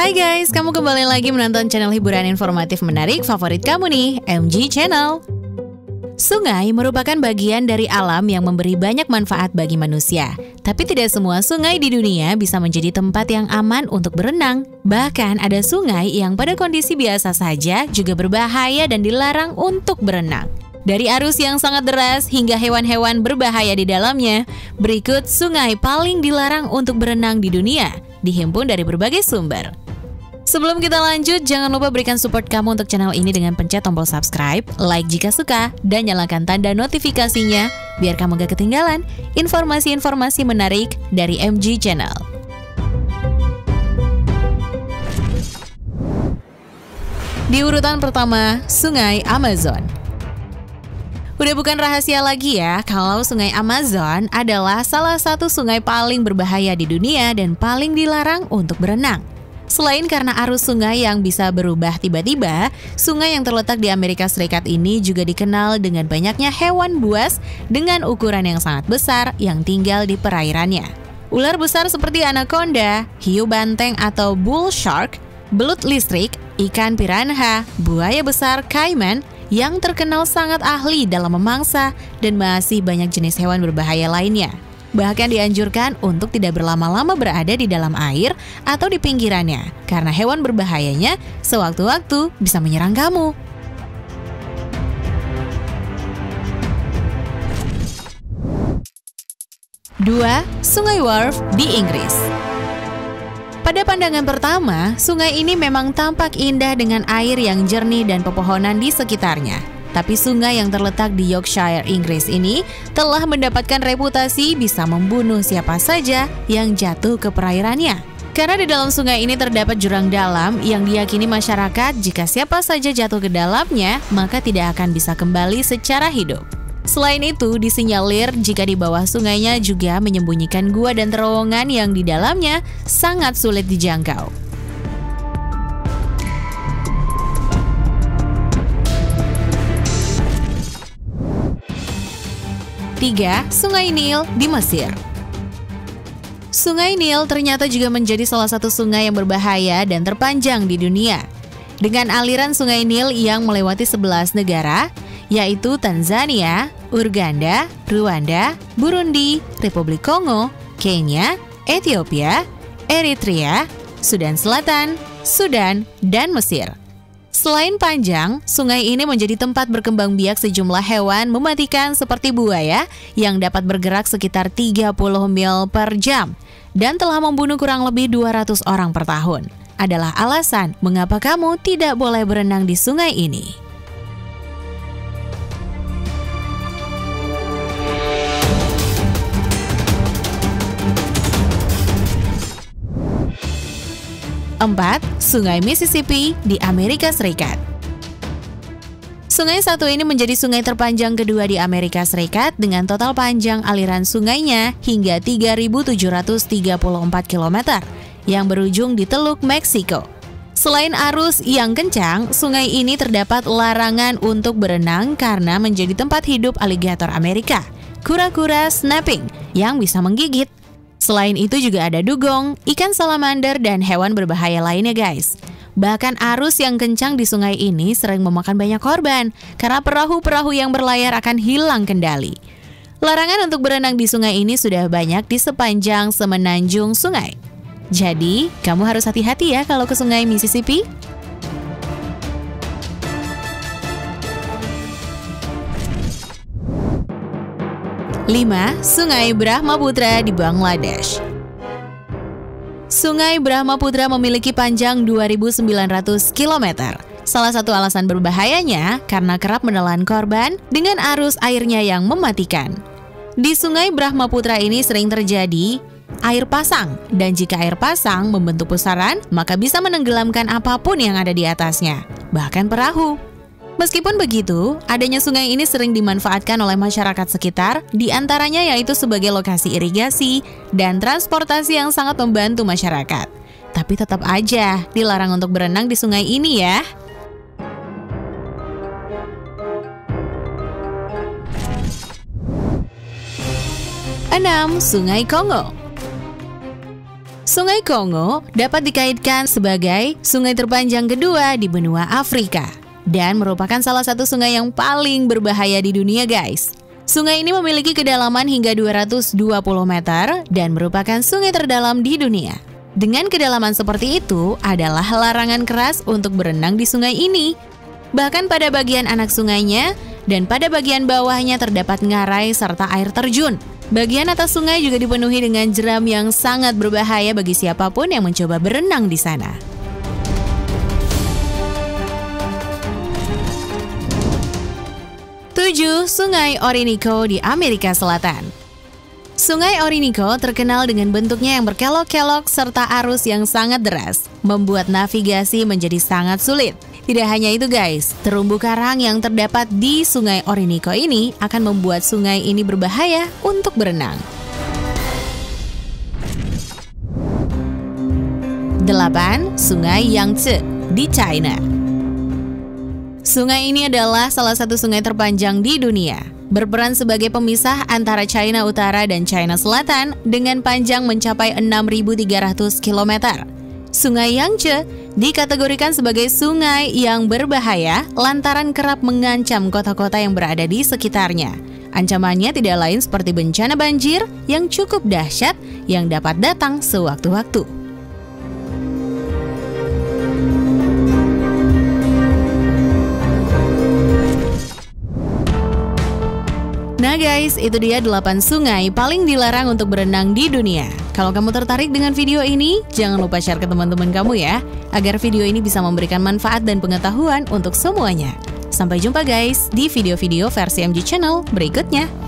Hai guys, kamu kembali lagi menonton channel hiburan informatif menarik favorit kamu nih, MG Channel. Sungai merupakan bagian dari alam yang memberi banyak manfaat bagi manusia. Tapi tidak semua sungai di dunia bisa menjadi tempat yang aman untuk berenang. Bahkan ada sungai yang pada kondisi biasa saja juga berbahaya dan dilarang untuk berenang. Dari arus yang sangat deras hingga hewan-hewan berbahaya di dalamnya, berikut sungai paling dilarang untuk berenang di dunia, dihimpun dari berbagai sumber. Sebelum kita lanjut, jangan lupa berikan support kamu untuk channel ini dengan pencet tombol subscribe, like jika suka, dan nyalakan tanda notifikasinya, biar kamu gak ketinggalan informasi-informasi menarik dari MG Channel. Di urutan pertama, Sungai Amazon. Udah bukan rahasia lagi ya, kalau Sungai Amazon adalah salah satu sungai paling berbahaya di dunia dan paling dilarang untuk berenang. Selain karena arus sungai yang bisa berubah tiba-tiba, sungai yang terletak di Amerika Serikat ini juga dikenal dengan banyaknya hewan buas dengan ukuran yang sangat besar yang tinggal di perairannya. Ular besar seperti anaconda, hiu banteng atau bull shark, belut listrik, ikan piranha, buaya besar caiman yang terkenal sangat ahli dalam memangsa, dan masih banyak jenis hewan berbahaya lainnya. Bahkan dianjurkan untuk tidak berlama-lama berada di dalam air atau di pinggirannya, karena hewan berbahayanya sewaktu-waktu bisa menyerang kamu. Dua, Sungai Wharfe di Inggris. Pada pandangan pertama, sungai ini memang tampak indah dengan air yang jernih dan pepohonan di sekitarnya. Tapi sungai yang terletak di Yorkshire, Inggris ini telah mendapatkan reputasi bisa membunuh siapa saja yang jatuh ke perairannya. Karena di dalam sungai ini terdapat jurang dalam yang diyakini masyarakat jika siapa saja jatuh ke dalamnya, maka tidak akan bisa kembali secara hidup. Selain itu, disinyalir jika di bawah sungainya juga menyembunyikan gua dan terowongan yang di dalamnya sangat sulit dijangkau. 3. Sungai Nil di Mesir. Sungai Nil ternyata juga menjadi salah satu sungai yang berbahaya dan terpanjang di dunia. Dengan aliran sungai Nil yang melewati 11 negara, yaitu Tanzania, Uganda, Rwanda, Burundi, Republik Kongo, Kenya, Ethiopia, Eritrea, Sudan Selatan, Sudan, dan Mesir. Selain panjang, sungai ini menjadi tempat berkembang biak sejumlah hewan mematikan seperti buaya yang dapat bergerak sekitar 30 mil per jam dan telah membunuh kurang lebih 200 orang per tahun. Adalah alasan mengapa kamu tidak boleh berenang di sungai ini. 4. Sungai Mississippi di Amerika Serikat. Sungai satu ini menjadi sungai terpanjang kedua di Amerika Serikat dengan total panjang aliran sungainya hingga 3.734 km yang berujung di Teluk Meksiko. Selain arus yang kencang, sungai ini terdapat larangan untuk berenang karena menjadi tempat hidup aligator Amerika, kura-kura snapping yang bisa menggigit. Selain itu juga ada dugong, ikan salamander, dan hewan berbahaya lainnya guys. Bahkan arus yang kencang di sungai ini sering memakan banyak korban karena perahu-perahu yang berlayar akan hilang kendali. Larangan untuk berenang di sungai ini sudah banyak di sepanjang semenanjung sungai. Jadi, kamu harus hati-hati ya kalau ke sungai Mississippi. 5. Sungai Brahmaputra di Bangladesh. Sungai Brahmaputra memiliki panjang 2.900 km. Salah satu alasan berbahayanya karena kerap menelan korban dengan arus airnya yang mematikan. Di Sungai Brahmaputra ini sering terjadi air pasang, dan jika air pasang membentuk pusaran, maka bisa menenggelamkan apapun yang ada di atasnya, bahkan perahu. Meskipun begitu, adanya sungai ini sering dimanfaatkan oleh masyarakat sekitar, di antaranya yaitu sebagai lokasi irigasi dan transportasi yang sangat membantu masyarakat. Tapi tetap aja dilarang untuk berenang di sungai ini ya. 6. Sungai Kongo. Sungai Kongo dapat dikaitkan sebagai sungai terpanjang kedua di benua Afrika dan merupakan salah satu sungai yang paling berbahaya di dunia, guys. Sungai ini memiliki kedalaman hingga 220 meter dan merupakan sungai terdalam di dunia. Dengan kedalaman seperti itu, adalah larangan keras untuk berenang di sungai ini. Bahkan pada bagian anak sungainya dan pada bagian bawahnya terdapat ngarai serta air terjun. Bagian atas sungai juga dipenuhi dengan jeram yang sangat berbahaya bagi siapapun yang mencoba berenang di sana. Sungai Orinoco di Amerika Selatan. Sungai Orinoco terkenal dengan bentuknya yang berkelok-kelok serta arus yang sangat deras, membuat navigasi menjadi sangat sulit. Tidak hanya itu, guys, terumbu karang yang terdapat di Sungai Orinoco ini akan membuat sungai ini berbahaya untuk berenang. 8. Sungai Yangtze di China. Sungai ini adalah salah satu sungai terpanjang di dunia, berperan sebagai pemisah antara China Utara dan China Selatan dengan panjang mencapai 6.300 km. Sungai Yangtze dikategorikan sebagai sungai yang berbahaya lantaran kerap mengancam kota-kota yang berada di sekitarnya. Ancamannya tidak lain seperti bencana banjir yang cukup dahsyat yang dapat datang sewaktu-waktu. Nah guys, itu dia 8 sungai paling dilarang untuk berenang di dunia. Kalau kamu tertarik dengan video ini, jangan lupa share ke teman-teman kamu ya, agar video ini bisa memberikan manfaat dan pengetahuan untuk semuanya. Sampai jumpa guys di video-video versi MG Channel berikutnya.